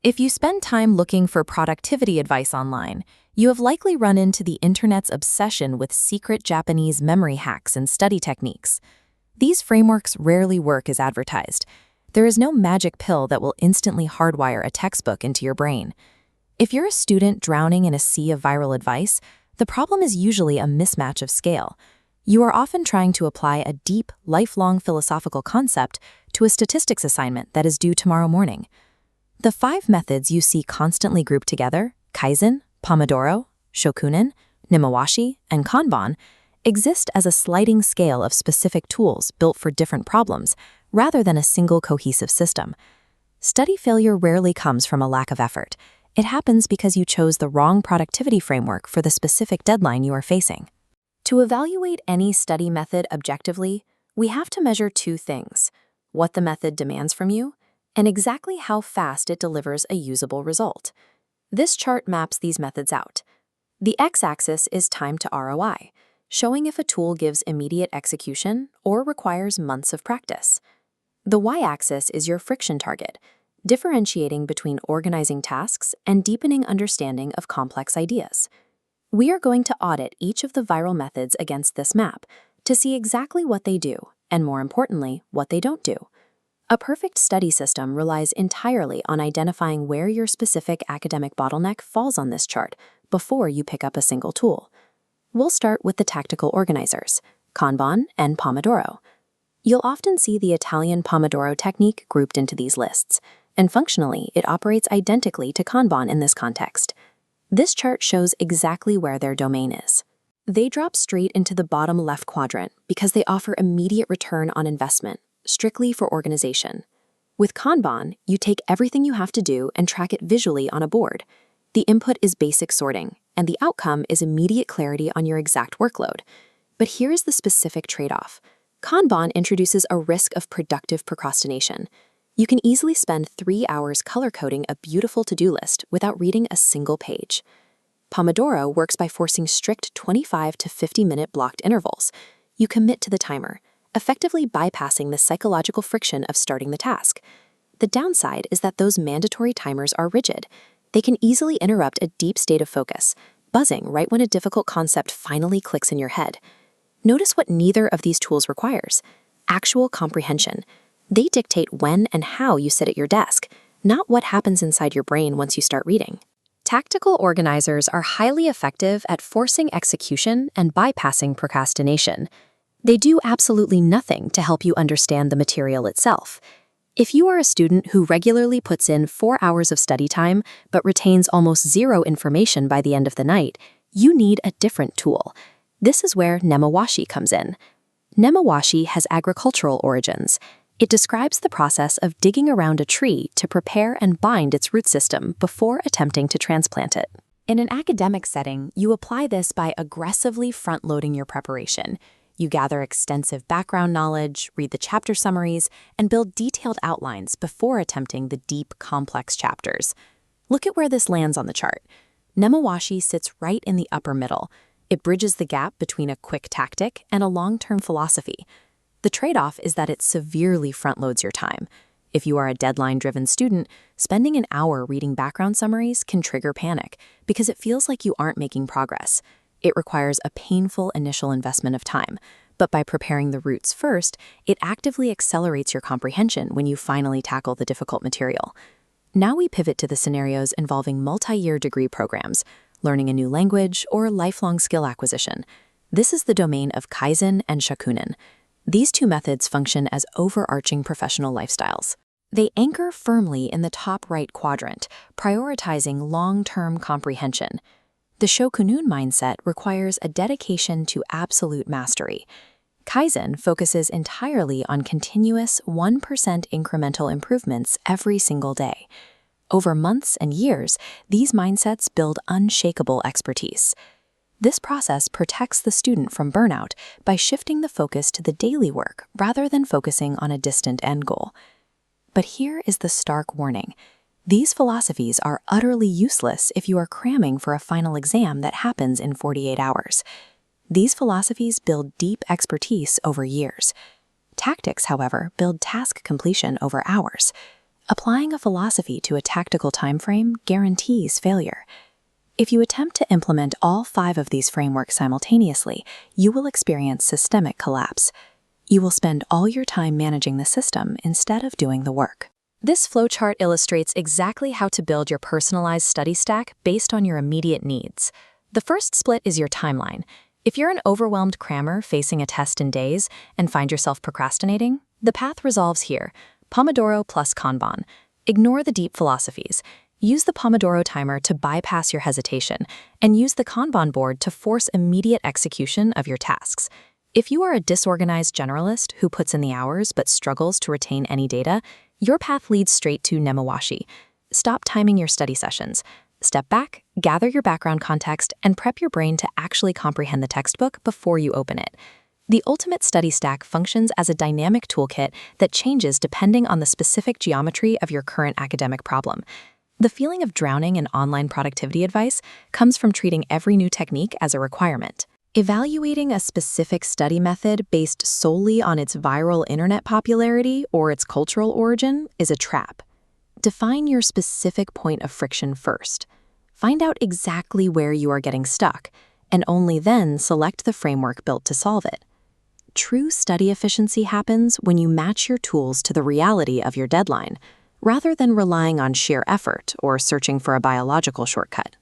If you spend time looking for productivity advice online, you have likely run into the internet's obsession with secret Japanese memory hacks and study techniques. These frameworks rarely work as advertised. There is no magic pill that will instantly hardwire a textbook into your brain. If you're a student drowning in a sea of viral advice, the problem is usually a mismatch of scale. You are often trying to apply a deep, lifelong philosophical concept to a statistics assignment that is due tomorrow morning. The 5 methods you see constantly grouped together, Kaizen, Pomodoro, Shokunin, Nimawashi, and Kanban, exist as a sliding scale of specific tools built for different problems, rather than a single cohesive system. Study failure rarely comes from a lack of effort. It happens because you chose the wrong productivity framework for the specific deadline you are facing. To evaluate any study method objectively, we have to measure 2 things: what the method demands from you, and exactly how fast it delivers a usable result. This chart maps these methods out. The x-axis is time to ROI, showing if a tool gives immediate execution or requires months of practice. The y-axis is your friction target, differentiating between organizing tasks and deepening understanding of complex ideas. We are going to audit each of the viral methods against this map to see exactly what they do, and more importantly, what they don't do. A perfect study system relies entirely on identifying where your specific academic bottleneck falls on this chart before you pick up a single tool. We'll start with the tactical organizers, Kanban and Pomodoro. You'll often see the Italian Pomodoro technique grouped into these lists, and functionally, it operates identically to Kanban in this context. This chart shows exactly where their domain is. They drop straight into the bottom left quadrant because they offer immediate return on investment, strictly for organization. With Kanban, you take everything you have to do and track it visually on a board. The input is basic sorting, and the outcome is immediate clarity on your exact workload. But here is the specific trade-off. Kanban introduces a risk of productive procrastination. You can easily spend 3 hours color-coding a beautiful to-do list without reading a single page. Pomodoro works by forcing strict 25 to 50-minute blocked intervals. You commit to the timer, effectively bypassing the psychological friction of starting the task. The downside is that those mandatory timers are rigid. They can easily interrupt a deep state of focus, buzzing right when a difficult concept finally clicks in your head. Notice what neither of these tools requires: actual comprehension. They dictate when and how you sit at your desk, not what happens inside your brain once you start reading. Tactical organizers are highly effective at forcing execution and bypassing procrastination. They do absolutely nothing to help you understand the material itself. If you are a student who regularly puts in 4 hours of study time but retains almost zero information by the end of the night, you need a different tool. This is where Nimawashi comes in. Nimawashi has agricultural origins. It describes the process of digging around a tree to prepare and bind its root system before attempting to transplant it. In an academic setting, you apply this by aggressively front-loading your preparation. You gather extensive background knowledge, read the chapter summaries, and build detailed outlines before attempting the deep, complex chapters. Look at where this lands on the chart. Nimawashi sits right in the upper middle. It bridges the gap between a quick tactic and a long-term philosophy. The trade-off is that it severely front-loads your time. If you are a deadline-driven student, spending an hour reading background summaries can trigger panic because it feels like you aren't making progress. It requires a painful initial investment of time, but by preparing the roots first, it actively accelerates your comprehension when you finally tackle the difficult material. Now we pivot to the scenarios involving multi-year degree programs, learning a new language, or lifelong skill acquisition. This is the domain of Kaizen and Shokunin. These 2 methods function as overarching professional lifestyles. They anchor firmly in the top right quadrant, prioritizing long-term comprehension. The Shokunin mindset requires a dedication to absolute mastery. Kaizen focuses entirely on continuous 1% incremental improvements every single day. Over months and years, these mindsets build unshakable expertise. This process protects the student from burnout by shifting the focus to the daily work rather than focusing on a distant end goal. But here is the stark warning. These philosophies are utterly useless if you are cramming for a final exam that happens in 48 hours. These philosophies build deep expertise over years. Tactics, however, build task completion over hours. Applying a philosophy to a tactical time frame guarantees failure. If you attempt to implement all 5 of these frameworks simultaneously, you will experience systemic collapse. You will spend all your time managing the system instead of doing the work. This flowchart illustrates exactly how to build your personalized study stack based on your immediate needs. The first split is your timeline. If you're an overwhelmed crammer facing a test in days and find yourself procrastinating, the path resolves here: Pomodoro plus Kanban. Ignore the deep philosophies. Use the Pomodoro timer to bypass your hesitation, and use the Kanban board to force immediate execution of your tasks. If you are a disorganized generalist who puts in the hours but struggles to retain any data, your path leads straight to Nemawashi. Stop timing your study sessions. Step back, gather your background context, and prep your brain to actually comprehend the textbook before you open it. The ultimate study stack functions as a dynamic toolkit that changes depending on the specific geometry of your current academic problem. The feeling of drowning in online productivity advice comes from treating every new technique as a requirement. Evaluating a specific study method based solely on its viral internet popularity or its cultural origin is a trap. Define your specific point of friction first. Find out exactly where you are getting stuck, and only then select the framework built to solve it. True study efficiency happens when you match your tools to the reality of your deadline, rather than relying on sheer effort or searching for a biological shortcut.